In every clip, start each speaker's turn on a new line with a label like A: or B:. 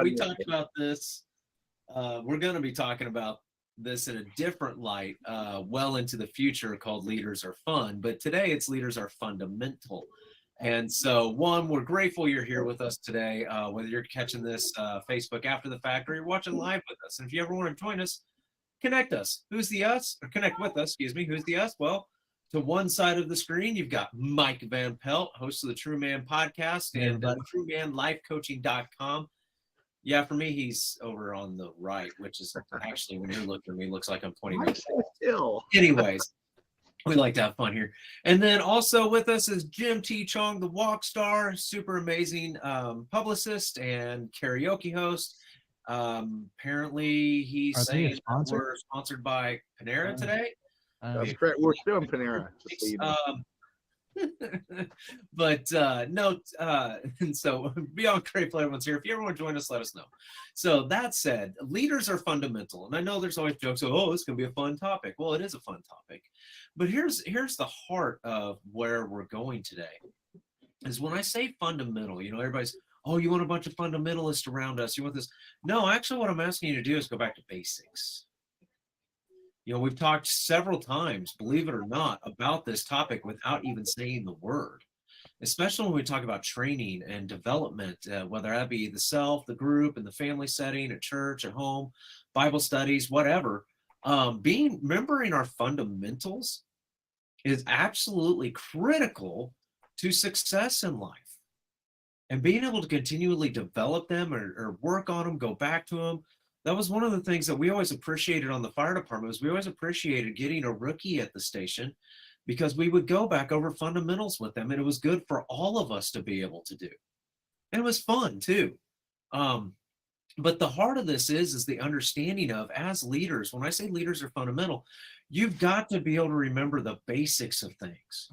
A: we talked about this. We're going to be talking about this in a different light well into the future, called Leaders Are Fun. But today it's Leaders Are Fundamental. And so, one, we're grateful you're here with us today, whether you're catching this Facebook after the fact or you're watching live with us. And if you ever want to join us, connect us. Who's the us? Or connect with us, excuse me. Who's the us? Well, to one side of the screen, you've got Mike Van Pelt, host of the True Man podcast and TrueManLifeCoaching.com. Yeah, for me, he's over on the right, which is actually, when you're looking at me, looks like I'm pointing.
B: Still.
A: Anyways, we like to have fun here. And then also with us is Jim T. Chong, the walk star, super amazing publicist and karaoke host. Apparently, he's saying we're sponsored by Panera today.
B: That's correct. We're still in Panera. Just so you know.
A: But no, and so beyond grateful everyone's here. If you ever want to join us, let us know. So that said, leaders are fundamental, and I know there's always jokes of, oh, it's gonna be a fun topic. Well, it is a fun topic, but here's the heart of where we're going today. Is when I say fundamental, you know, everybody's, oh, you want a bunch of fundamentalists around us, you want this. No, actually what I'm asking you to do is go back to basics. You know, we've talked several times, believe it or not, about this topic without even saying the word, especially when we talk about training and development, whether that be the self, the group, in the family setting, at church, at home, Bible studies, whatever. Remembering our fundamentals is absolutely critical to success in life. And being able to continually develop them or work on them, go back to them. That was one of the things that we always appreciated on the fire department. Was we always appreciated getting a rookie at the station, because we would go back over fundamentals with them, and it was good for all of us to be able to do. And it was fun too. But the heart of this is the understanding of, as leaders, when I say leaders are fundamental, you've got to be able to remember the basics of things.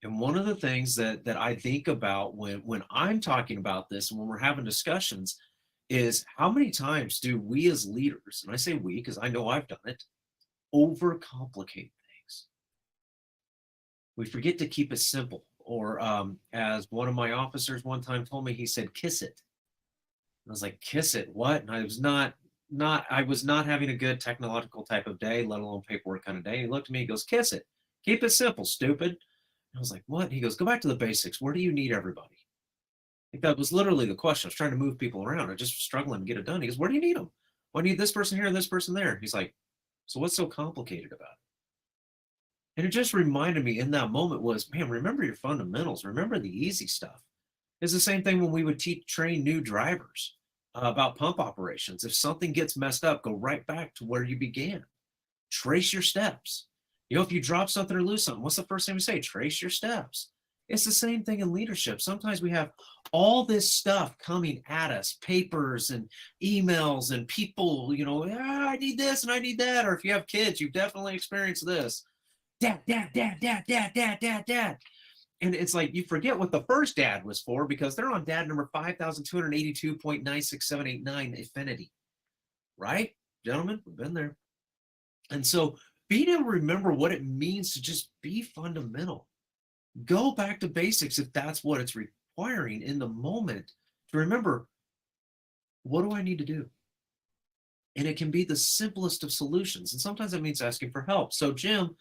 A: And one of the things that I think about when I'm talking about this and when we're having discussions is, how many times do we as leaders, and I say we because I know I've done it, overcomplicate things? We forget to keep it simple. Or as one of my officers one time told me, he said, kiss it. I was like, kiss it? What? And I was not having a good technological type of day, let alone paperwork kind of day. He looked at me, he goes, kiss it. Keep it simple, stupid. And I was like, what? He goes, go back to the basics. Where do you need everybody? I think that was literally the question. I was trying to move people around. I just was struggling to get it done. He goes, where do you need them? Well, I need this person here and this person there. He's like, so what's so complicated about it? And it just reminded me in that moment was, man, remember your fundamentals. Remember the easy stuff. It's the same thing when we would train new drivers about pump operations. If something gets messed up, go right back to where you began. Trace your steps. You know, if you drop something or lose something, what's the first thing we say? Trace your steps. It's the same thing in leadership. Sometimes we have all this stuff coming at us, papers and emails and people, you know, I need this and I need that. Or if you have kids, you've definitely experienced this. Dad. And it's like you forget what the first dad was for, because they're on dad number 5,282.96789 Affinity. Right? Gentlemen, we've been there. And so being able to remember what it means to just be fundamental. Go back to basics if that's what it's requiring in the moment, to remember, what do I need to do? And it can be the simplest of solutions. And sometimes that means asking for help. So Jim,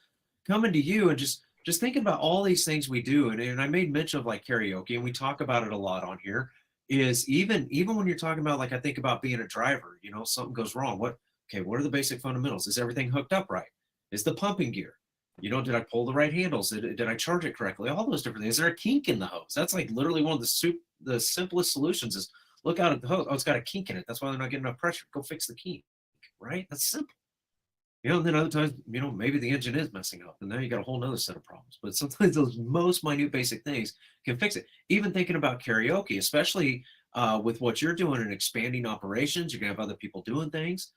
A: coming to you and just thinking about all these things we do. And I made mention of like karaoke, and we talk about it a lot on here, is even when you're talking about, like, I think about being a driver, you know, something goes wrong. What are the basic fundamentals? Is everything hooked up right? Is the pumping gear? You know, did I pull the right handles? Did I charge it correctly? All those different things. Is there a kink in the hose? That's like literally one of the simplest solutions is look out at the hose. Oh, it's got a kink in it. That's why they're not getting enough pressure. Go fix the kink, right? That's simple. You know, and then other times, you know, maybe the engine is messing up, and now you got a whole nother set of problems. But sometimes those most minute basic things can fix it. Even thinking about karaoke, especially with what you're doing in expanding operations, you're gonna have other people doing things.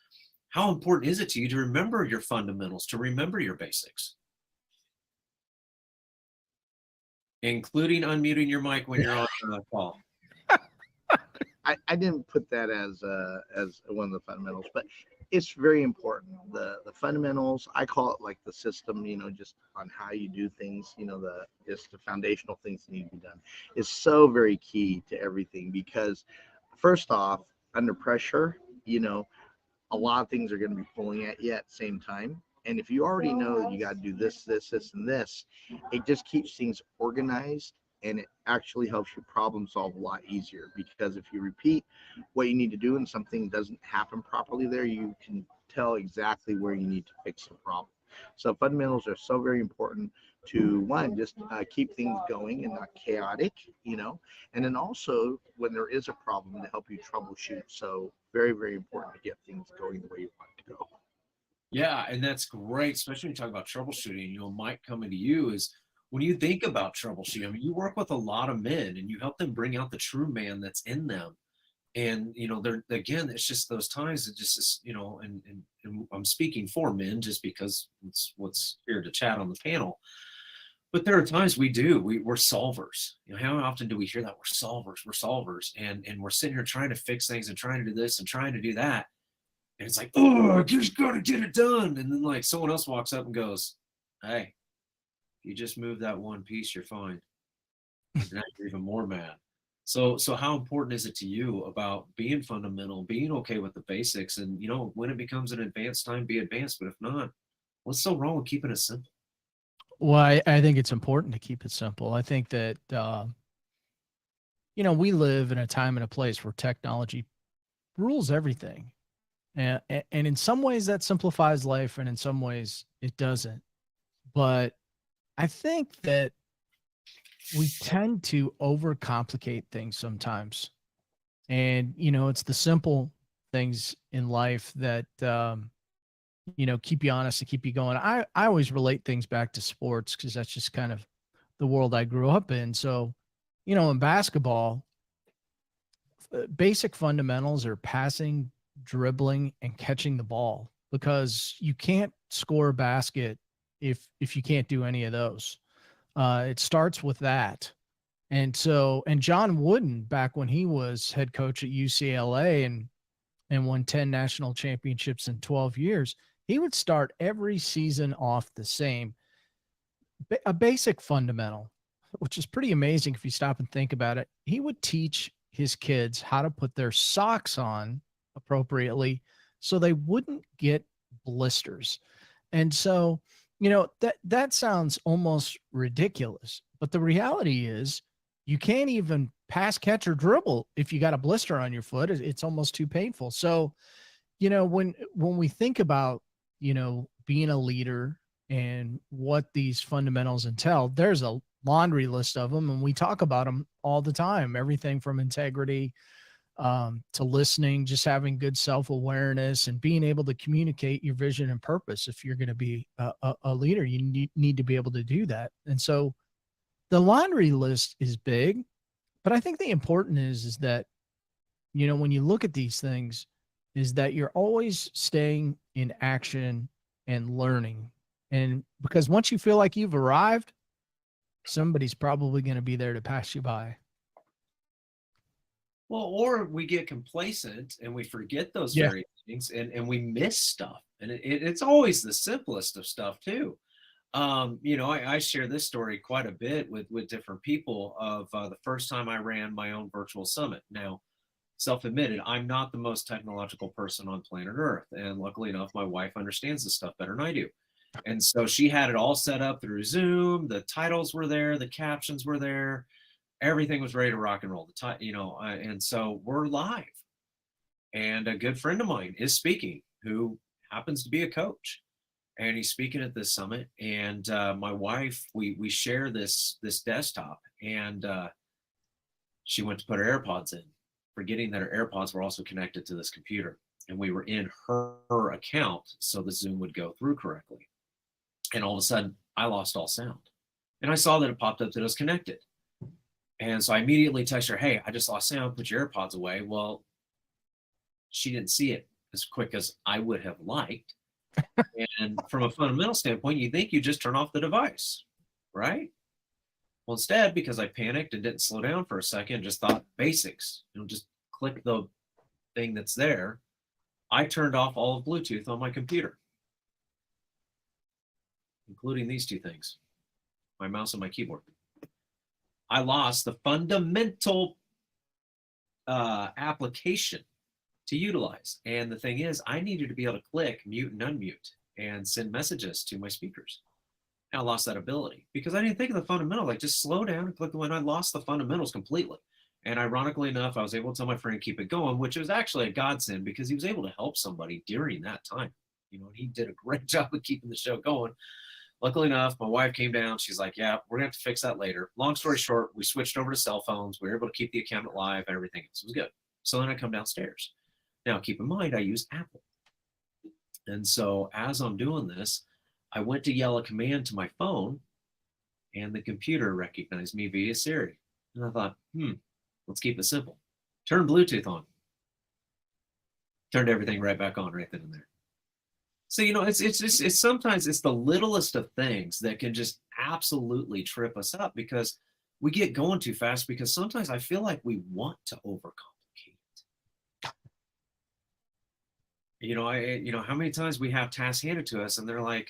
A: How important is it to you to remember your fundamentals, to remember your basics? Including unmuting your mic when you're on the call.
B: I didn't put that as one of the fundamentals, but it's very important. The fundamentals, I call it like the system, you know, just on how you do things, you know, just the foundational things that need to be done is so very key to everything, because first off, under pressure, you know, a lot of things are going to be pulling at you at the same time. And if you already know that you got to do this, this, this, and this, it just keeps things organized, and it actually helps you problem solve a lot easier. Because if you repeat what you need to do and something doesn't happen properly there, you can tell exactly where you need to fix the problem. So fundamentals are so very important to one, just keep things going and not chaotic, you know, and then also when there is a problem to help you troubleshoot. So very, very important to get things going the way you want it to go.
A: Yeah, and that's great, especially when you talk about troubleshooting. Mike coming to you is when you think about troubleshooting. I mean, you work with a lot of men, and you help them bring out the true man that's in them. And they're again, it's just those times that just is, and I'm speaking for men just because it's what's here to chat on the panel. But there are times we're solvers. How often do we hear that we're solvers, and we're sitting here trying to fix things and trying to do this and trying to do that. And it's like, oh, I just gotta get it done. And then like someone else walks up and goes, hey, if you just move that one piece, you're fine. And now you're even more mad. So how important is it to you about being fundamental, being okay with the basics, and when it becomes an advanced time, be advanced. But if not, what's so wrong with keeping it simple?
C: Well, I think it's important to keep it simple. I think that, we live in a time and a place where technology rules everything. And in some ways that simplifies life, and in some ways it doesn't. But I think that we tend to overcomplicate things sometimes. And, it's the simple things in life that, keep you honest and keep you going. I always relate things back to sports because that's just kind of the world I grew up in. So, in basketball, basic fundamentals are passing, dribbling, and catching the ball, because you can't score a basket if you can't do any of those. It starts with that. And John Wooden, back when he was head coach at UCLA and won 10 national championships in 12 years, he would start every season off the same, a basic fundamental, which is pretty amazing if you stop and think about it. He would teach his kids how to put their socks on appropriately so they wouldn't get blisters. And so, that sounds almost ridiculous, but the reality is you can't even pass, catch, or dribble if you got a blister on your foot. It's almost too painful. So, when we think about, being a leader and what these fundamentals entail, there's a laundry list of them, and we talk about them all the time. Everything from integrity to listening, just having good self-awareness, and being able to communicate your vision and purpose. If you're going to be a leader, you need to be able to do that. And so the laundry list is big, but I think the important is that, when you look at these things, is that you're always staying in action and learning. And because once you feel like you've arrived, somebody's probably going to be there to pass you by.
A: Well, or we get complacent and we forget those very things, and we miss stuff. And it's always the simplest of stuff too. I share this story quite a bit with different people of the first time I ran my own virtual summit. Now, self-admitted, I'm not the most technological person on planet Earth. And luckily enough, my wife understands this stuff better than I do. And so she had it all set up through Zoom. The titles were there. The captions were there. Everything was ready to rock and roll. And so we're live. And a good friend of mine is speaking, who happens to be a coach. And he's speaking at this summit. And my wife, we share this desktop. And she went to put her AirPods in, forgetting that her AirPods were also connected to this computer. And we were in her account, so the Zoom would go through correctly. And all of a sudden, I lost all sound. And I saw that it popped up that it was connected. And so I immediately texted her, hey, I just lost sound, put your AirPods away. Well, she didn't see it as quick as I would have liked. And from a fundamental standpoint, you think you just turn off the device, right? Well, instead, because I panicked and didn't slow down for a second, just thought basics, just click the thing that's there, I turned off all of Bluetooth on my computer, including these two things, my mouse and my keyboard. I lost the fundamental application to utilize. And the thing is, I needed to be able to click mute and unmute and send messages to my speakers. And I lost that ability because I didn't think of the fundamental, like just slow down and click the one. I lost the fundamentals completely. And ironically enough, I was able to tell my friend keep it going, which was actually a godsend because he was able to help somebody during that time. You know, he did a great job of keeping the show going. Luckily enough, my wife came down. She's like, yeah, we're going to have to fix that later. Long story short, we switched over to cell phones. We were able to keep the account alive. Everything else was good. So then I come downstairs. Now, keep in mind, I use Apple. And so as I'm doing this, I went to yell a command to my phone, and the computer recognized me via Siri. And I thought, let's keep it simple. Turn Bluetooth on. Turned everything right back on right then and there. So, you know, it's sometimes it's the littlest of things that can just absolutely trip us up because we get going too fast because sometimes I feel like we want to overcomplicate it. You know, how many times we have tasks handed to us and they're like,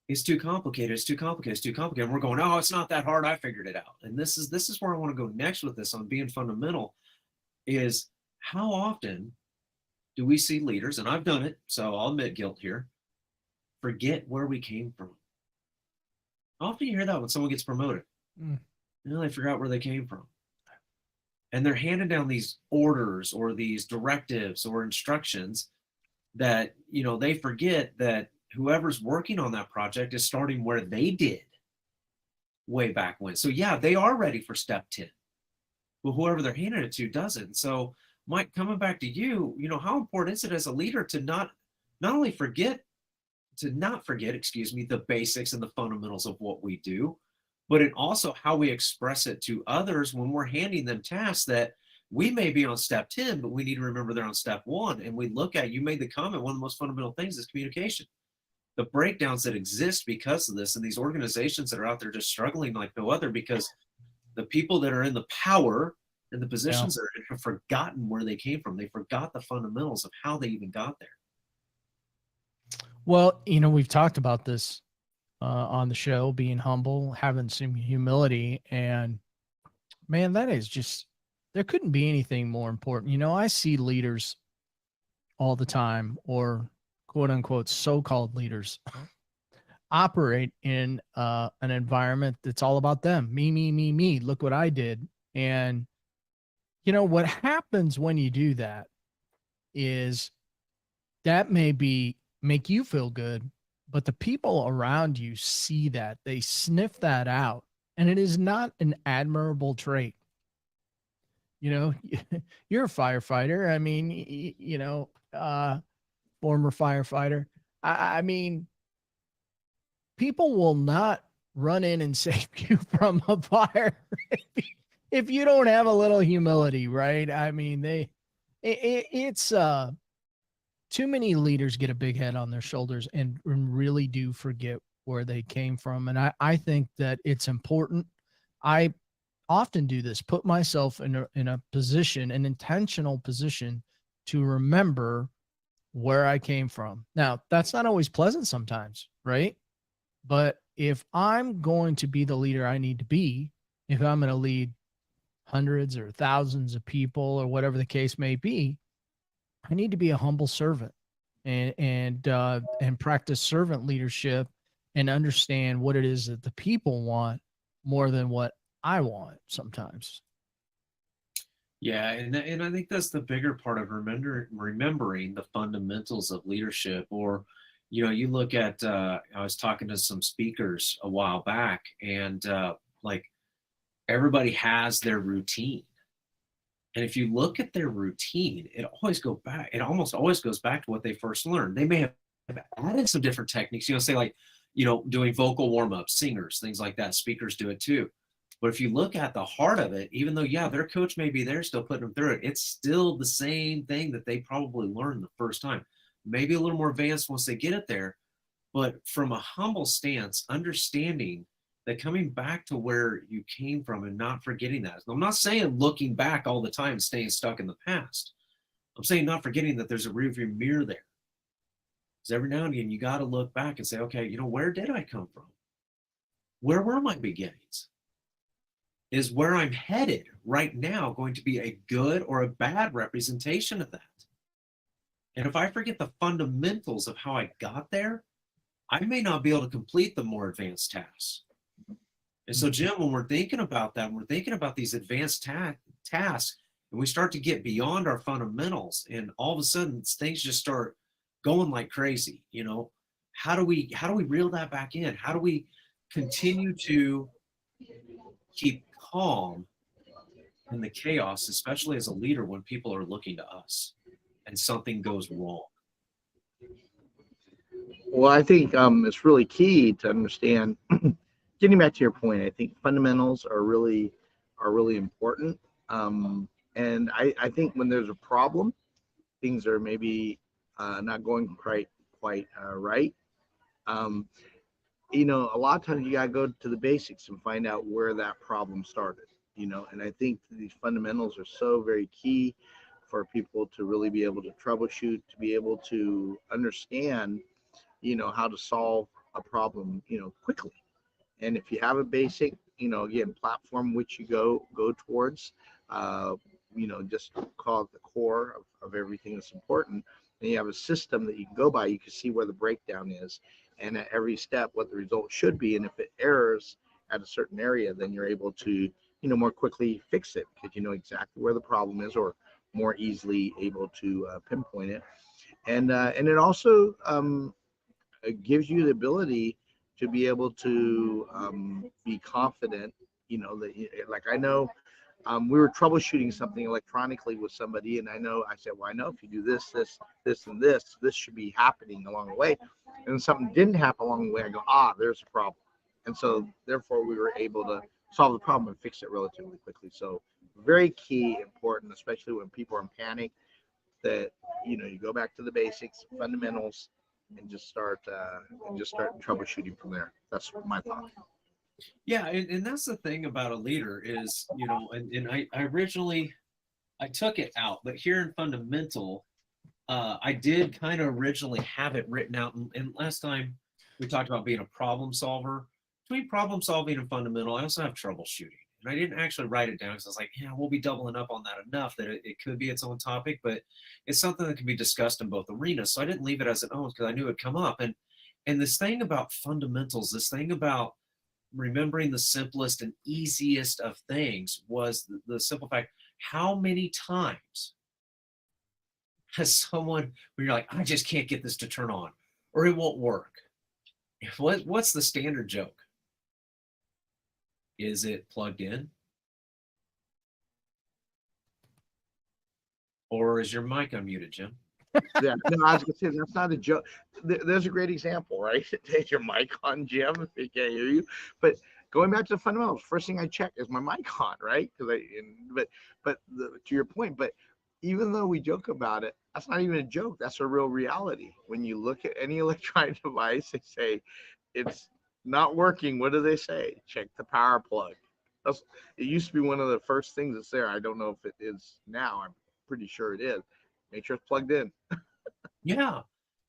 A: it's too complicated, it's too complicated, it's too complicated. And we're going, oh, it's not that hard. I figured it out. And this is where I want to go next with this on being fundamental is how often do we see leaders, and I've done it, so I'll admit guilt here, forget where we came from. Often you hear that when someone gets promoted. You know, they forgot where they came from. And they're handing down these orders or these directives or instructions that, you know, they forget that whoever's working on that project is starting where they did way back when. So yeah, they are ready for step 10. But whoever they're handing it to doesn't. So Mike, coming back to you, you know, how important is it as a leader to not only not forget, the basics and the fundamentals of what we do, but in also how we express it to others when we're handing them tasks that we may be on step 10, but we need to remember they're on step 1. And we look at, you made the comment, one of the most fundamental things is communication. The breakdowns that exist because of this and these organizations that are out there just struggling like no other because the people that are in the power and the positions that have forgotten where they came from. They forgot the fundamentals of how they even got there.
C: Well, you know, we've talked about this on the show, being humble, having some humility, and man, that is just, there couldn't be anything more important. You know, I see leaders all the time, or quote unquote, so-called leaders operate in an environment that's all about them. Me, me, me, me. Look what I did. And you know, what happens when you do that is that make you feel good, but the people around you see that, they sniff that out, and it is not an admirable trait. You know, you're a firefighter. I mean, you know, former firefighter. I mean, people will not run in and save you from a fire if you don't have a little humility, right? I mean, it's too many leaders get a big head on their shoulders and really do forget where they came from. And I think that it's important. I often do this, put myself in a position, an intentional position, to remember where I came from. Now, that's not always pleasant sometimes, right? But if I'm going to be the leader I need to be, if I'm going to lead hundreds or thousands of people or whatever the case may be, I need to be a humble servant and practice servant leadership and understand what it is that the people want more than what I want sometimes.
A: Yeah, and I think that's the bigger part of remembering the fundamentals of leadership. Or, you know, you look at I was talking to some speakers a while back, and like everybody has their routine. And if you look at their routine, it almost always goes back to what they first learned. They may have added some different techniques, you know, say like, you know, doing vocal warm-ups, singers, things like that. Speakers do it too. But if you look at the heart of it, even though, yeah, their coach may be there still putting them through it, it's still the same thing that they probably learned the first time. Maybe a little more advanced once they get it there. But from a humble stance, understanding that coming back to where you came from and not forgetting that. I'm not saying looking back all the time, staying stuck in the past. I'm saying not forgetting that there's a rearview mirror there. Because every now and again, you got to look back and say, okay, you know, where did I come from? Where were my beginnings? is where I'm headed right now going to be a good or a bad representation of that? And if I forget the fundamentals of how I got there, I may not be able to complete the more advanced tasks. And so, Jim, when we're thinking about that, when we're thinking about these advanced tasks, and we start to get beyond our fundamentals, and all of a sudden things just start going like crazy, you know, how do we reel that back in? How do we continue to keep calm in the chaos, especially as a leader when people are looking to us and something goes wrong?
B: Well, I think it's really key to understand. Getting back to your point, I think fundamentals are really important. And I think when there's a problem, things are maybe not going quite right. Um, you know, a lot of times you gotta go to the basics and find out where that problem started. You know, and I think these fundamentals are so very key for people to really be able to troubleshoot, to be able to understand, you know, how to solve a problem, you know, quickly. And if you have a basic, you know, again, platform which you go towards, uh, you know, just call it the core of everything that's important. And you have a system that you can go by, you can see where the breakdown is, and at every step what the result should be. And if it errors at a certain area, then you're able to, you know, more quickly fix it because you know exactly where the problem is, or more easily able to pinpoint it. And it also it gives you the ability to be able to be confident, you know, that like I know we were troubleshooting something electronically with somebody, and I said, well, I know if you do this and this should be happening along the way. And something didn't happen along the way, I go, there's a problem. And so therefore we were able to solve the problem and fix it relatively quickly. So very key, important, especially when people are in panic, that you know you go back to the basics, fundamentals, and just start troubleshooting from there. That's my thought.
A: Yeah, and that's the thing about a leader is, you know, and I originally I took it out, but here in fundamental, I did kind of originally have it written out. And last time we talked about being a problem solver. Between problem solving and fundamental, I also have troubleshooting. And I didn't actually write it down because I was like, yeah, we'll be doubling up on that enough that it could be its own topic, but it's something that can be discussed in both arenas. So I didn't leave it as an own because I knew it'd come up. And this thing about fundamentals, this thing about remembering the simplest and easiest of things was the simple fact, how many times has someone where you're like, I just can't get this to turn on or it won't work? What's the standard joke? Is it plugged in? Or is your mic unmuted, Jim?
B: Yeah, no, I was gonna say that's not a joke. There's a great example, right? Take your mic on, Jim, if they can't hear you. But going back to the fundamentals, first thing I check is my mic on, right? To your point, but even though we joke about it, that's not even a joke. That's a real reality. When you look at any electronic device, they say it's not working. What do they say? Check the power plug. It used to be one of the first things that's there. I don't know if it is now. I'm pretty sure it is. Make sure it's plugged in.
A: Yeah,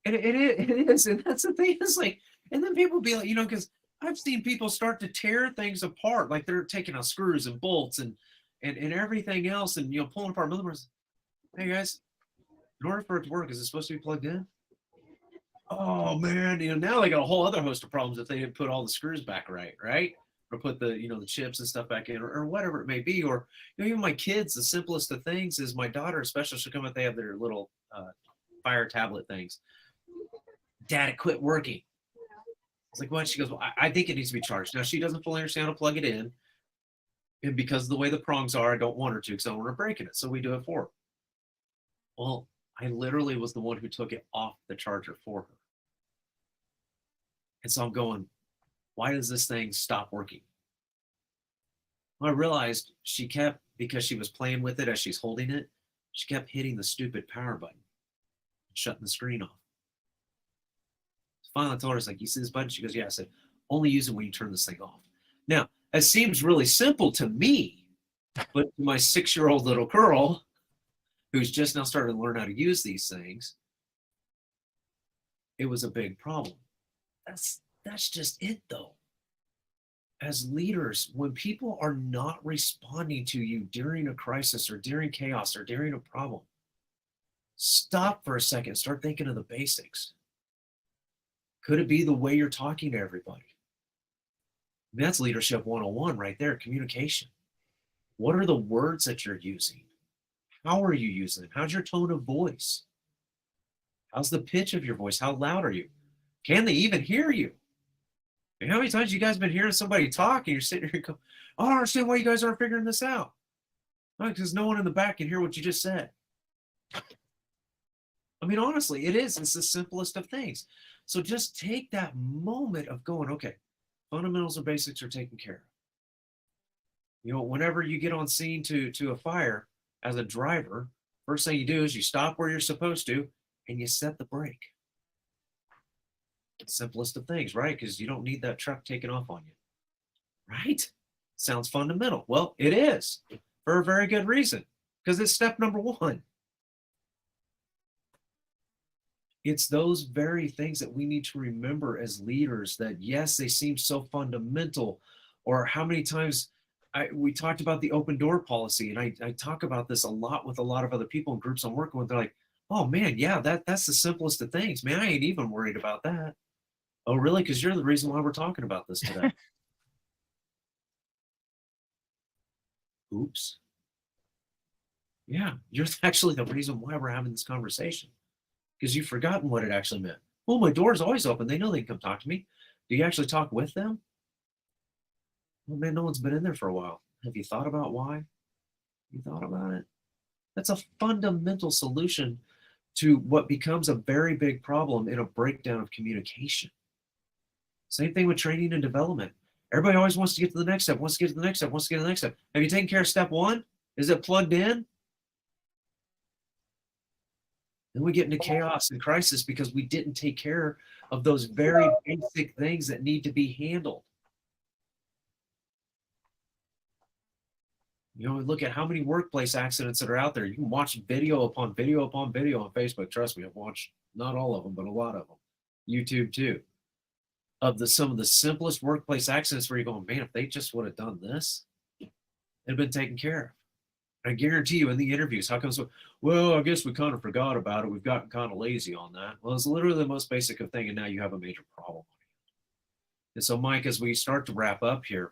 A: and it is, and that's the thing. It's like, and then people be like, you know, because I've seen people start to tear things apart, like they're taking out screws and bolts and everything else, and you know, pulling apart motherboards. Hey guys, in order for it to work, is it supposed to be plugged in? Oh man, you know, now they got a whole other host of problems if they didn't put all the screws back right? Or put the, you know, the chips and stuff back in, or whatever it may be. Or, you know, even my kids, the simplest of things is my daughter, especially, she'll come up, they have their little fire tablet things. Dad, it quit working. It's like, what? She goes, well, I think it needs to be charged. Now she doesn't fully understand how to plug it in. And because of the way the prongs are, I don't want her to because I don't want her breaking it. So we do it for her. Well, I literally was the one who took it off the charger for her. And so I'm going, why does this thing stop working? Well, I realized she kept, because she was playing with it as she's holding it, she kept hitting the stupid power button, shutting the screen off. Finally, I told her, it's like, you see this button? She goes, yeah. I said, only use it when you turn this thing off. Now, it seems really simple to me, but to my 6-year-old little girl, who's just now starting to learn how to use these things, it was a big problem. That's just it, though. as leaders, when people are not responding to you during a crisis or during chaos or during a problem, stop for a second, start thinking of the basics. Could it be the way you're talking to everybody? That's leadership 101 right there, communication. What are the words that you're using? How are you using them? How's your tone of voice? How's the pitch of your voice? How loud are you? Can they even hear you? And how many times you guys been hearing somebody talk and you're sitting here and go, oh, I don't understand why you guys aren't figuring this out. Because no one in the back can hear what you just said. I mean, honestly, it is. It's the simplest of things. So just take that moment of going, okay, fundamentals and basics are taken care of. You know, whenever you get on scene to a fire as a driver, first thing you do is you stop where you're supposed to and you set the brake. The simplest of things, right? Because you don't need that truck taking off on you, right? Sounds fundamental. Well, it is for a very good reason, because it's step number one. It's those very things that we need to remember as leaders that, yes, they seem so fundamental. Or how many times we talked about the open door policy, and I talk about this a lot with a lot of other people in groups I'm working with. They're like, oh man, yeah, that's the simplest of things. Man, I ain't even worried about that. Oh, really? Because you're the reason why we're talking about this today. Oops. Yeah, you're actually the reason why we're having this conversation. Because you've forgotten what it actually meant. Well, my door's always open. They know they can come talk to me. Do you actually talk with them? Well, man, no one's been in there for a while. Have you thought about why? You thought about it? That's a fundamental solution to what becomes a very big problem in a breakdown of communication. Same thing with training and development. Everybody always wants to get to the next step, wants to get to the next step, wants to get to the next step. Have you taken care of step one? Is it plugged in? Then we get into chaos and crisis because we didn't take care of those very basic things that need to be handled. You know, look at how many workplace accidents that are out there. You can watch video upon video upon video on Facebook. Trust me, I've watched not all of them, but a lot of them. YouTube too. Of some of the simplest workplace accidents where you're going, man, if they just would have done this, it'd have been taken care of. I guarantee you in the interviews, how come so, well, I guess we kind of forgot about it. We've gotten kind of lazy on that. Well, it's literally the most basic of thing, and now you have a major problem. And so, Mike, as we start to wrap up here,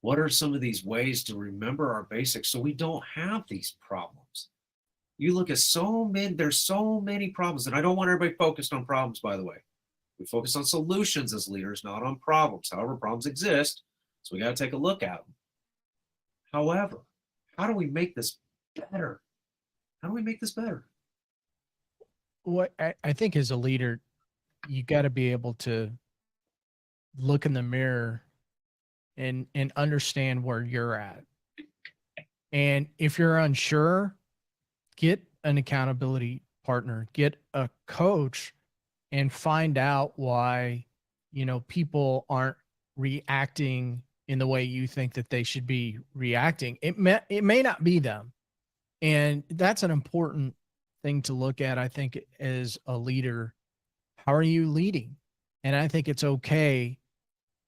A: what are some of these ways to remember our basics so we don't have these problems? You look at there's so many problems, and I don't want everybody focused on problems, by the way. We focus on solutions as leaders, not on problems. However, problems exist, so we got to take a look at them. However, how do we make this better? How do we make this better?
C: What I think as a leader, you got to be able to look in the mirror and understand where you're at. And if you're unsure, get an accountability partner, get a coach, and find out why, people aren't reacting in the way you think that they should be reacting. It may not be them. And that's an important thing to look at, I think, as a leader. How are you leading? And I think it's okay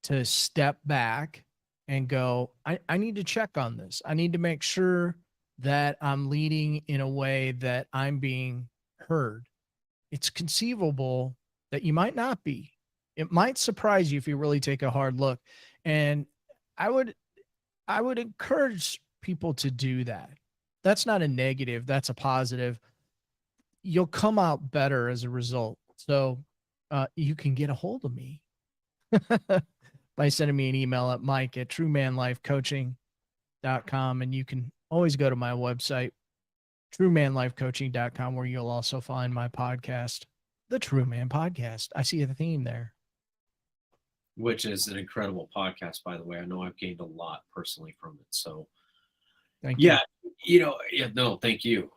C: to step back and go, I need to check on this. I need to make sure that I'm leading in a way that I'm being heard. It's conceivable that you might not be. It might surprise you if you really take a hard look. And I would encourage people to do that. That's not a negative. That's a positive. You'll come out better as a result. So you can get a hold of me by sending me an email at mike@truemanlifecoaching.com. And you can always go to my website, truemanlifecoaching.com, where you'll also find my podcast, The True Man Podcast. I see a theme there.
A: Which is an incredible podcast, by the way. I know I've gained a lot personally from it. So
C: Thank you.
A: Thank you.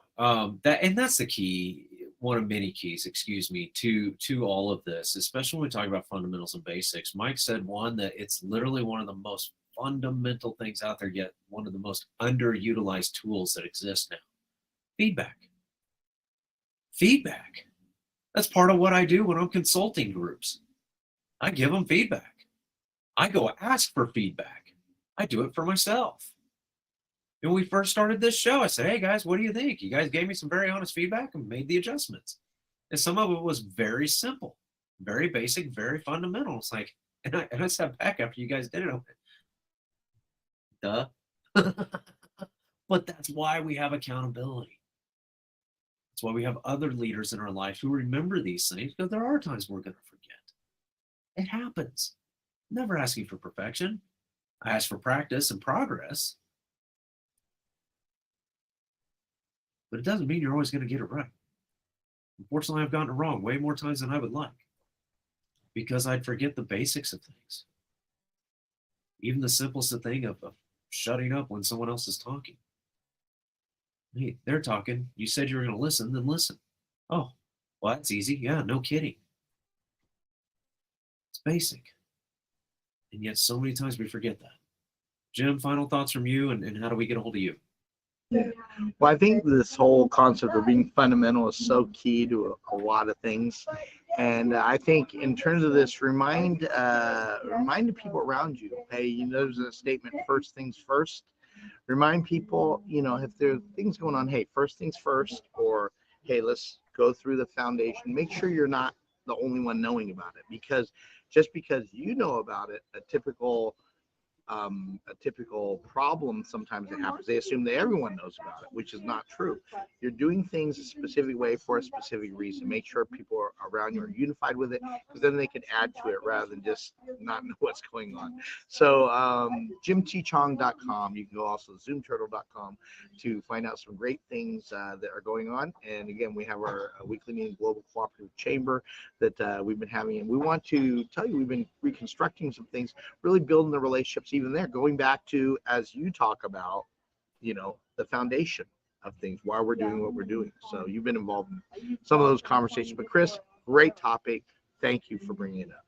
A: That's the key, one of many keys, to all of this, especially when we talk about fundamentals and basics. Mike said one that it's literally one of the most fundamental things out there, yet one of the most underutilized tools that exist now. Feedback. That's part of what I do when I'm consulting groups. I give them feedback. I go ask for feedback. I do it for myself. When we first started this show, I said, hey guys, what do you think? You guys gave me some very honest feedback and made the adjustments. And some of it was very simple, very basic, very fundamental. It's like, and I sat back after you guys did it. I went, duh. But that's why we have accountability. That's why we have other leaders in our life who remember these things, because there are times we're going to forget. It happens. Never asking for perfection. I ask for practice and progress. But it doesn't mean you're always going to get it right. Unfortunately, I've gotten it wrong way more times than I would like, because I'd forget the basics of things. Even the simplest thing of shutting up when someone else is talking. Hey, they're talking. You said you were going to listen, then listen. Oh, well, that's easy. Yeah, no kidding. It's basic. And yet so many times we forget that. Jim, final thoughts from you, and how do we get a hold of you?
B: Well, I think this whole concept of being fundamental is so key to a lot of things. And I think in terms of this, remind the people around you, hey, you know, there's a statement, first things first. Remind people, you know, if there are things going on, hey, first things first, or hey, let's go through the foundation. Make sure you're not the only one knowing about it, because just because you know about it, a typical problem sometimes that happens. They assume that everyone knows about it, which is not true. You're doing things a specific way for a specific reason. Make sure people around you are unified with it, because then they can add to it rather than just not know what's going on. So jimtchong.com. You can go also zoomturtle.com to find out some great things that are going on. And again, we have our weekly meeting, Global Cooperative Chamber, that we've been having. And we want to tell you, we've been reconstructing some things, really building the relationships even there, going back to, as you talk about, you know, the foundation of things, why we're doing what we're doing. So you've been involved in some of those conversations. But Chris, great topic. Thank you for bringing it up.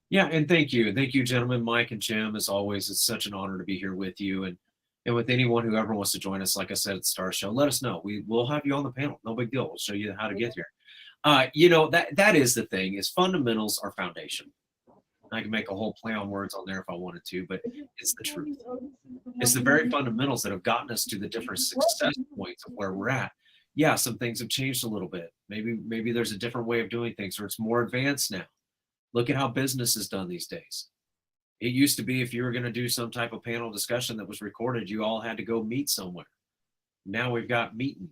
A: Yeah, and thank you, gentlemen, Mike and Jim. As always, it's such an honor to be here with you, and with anyone who ever wants to join us. Like I said at the start of the show, let us know. We'll have you on the panel. No big deal. We'll show you how to get here. You know, that is the thing, is fundamentals are foundation. I can make a whole play on words on there if I wanted to, but it's the truth. It's the very fundamentals that have gotten us to the different success points of where we're at. Yeah, some things have changed a little bit. Maybe there's a different way of doing things, or it's more advanced now. Look at how business is done these days. It used to be, if you were going to do some type of panel discussion that was recorded, you all had to go meet somewhere. Now we've got meeting.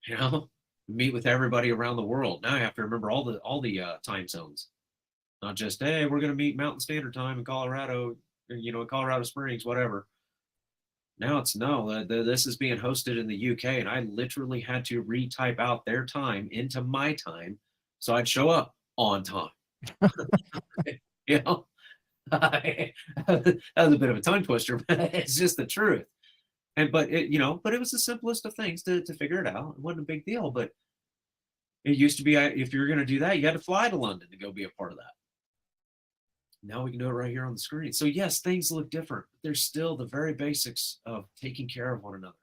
A: You know, meet with everybody around the world. Now I have to remember all the time zones. Not just, hey, we're going to meet Mountain Standard Time in Colorado, you know, in Colorado Springs, whatever. Now it's no, this is being hosted in the UK, and I literally had to retype out their time into my time so I'd show up on time. You know, that was a bit of a tongue twister, but it's just the truth. But it was the simplest of things to figure it out. It wasn't a big deal, but it used to be, if you were going to do that, you had to fly to London to go be a part of that. Now we can do it right here on the screen. So yes, things look different, but there's still the very basics of taking care of one another,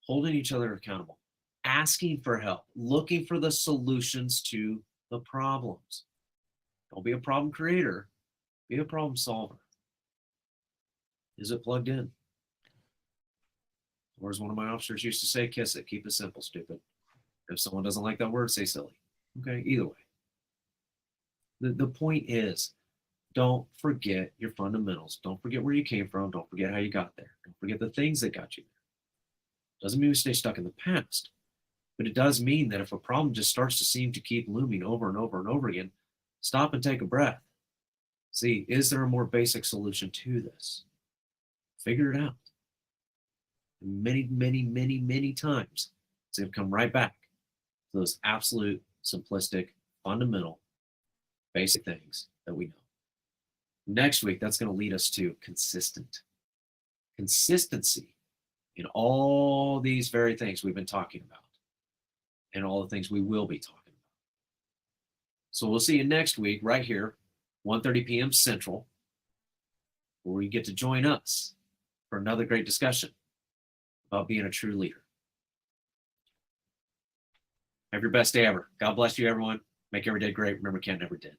A: holding each other accountable, asking for help, looking for the solutions to the problems. Don't be a problem creator, be a problem solver. Is it plugged in? Or as one of my officers used to say, kiss it, keep it simple, stupid. If someone doesn't like that word, say silly. Okay, either way. The point is, don't forget your fundamentals. Don't forget where you came from. Don't forget how you got there. Don't forget the things that got you there. Doesn't mean we stay stuck in the past, but it does mean that if a problem just starts to seem to keep looming over and over and over again, stop and take a breath. See, is there a more basic solution to this? Figure it out. And many times, it's going to come right back to those absolute, simplistic, fundamental, basic things that we know. Next week, that's going to lead us to consistency in all these very things we've been talking about, and all the things we will be talking about. So we'll see you next week right here, 1:30 p.m. Central, where you get to join us for another great discussion about being a true leader. Have your best day ever. God bless you, everyone. Make every day great. Remember, Kent never did.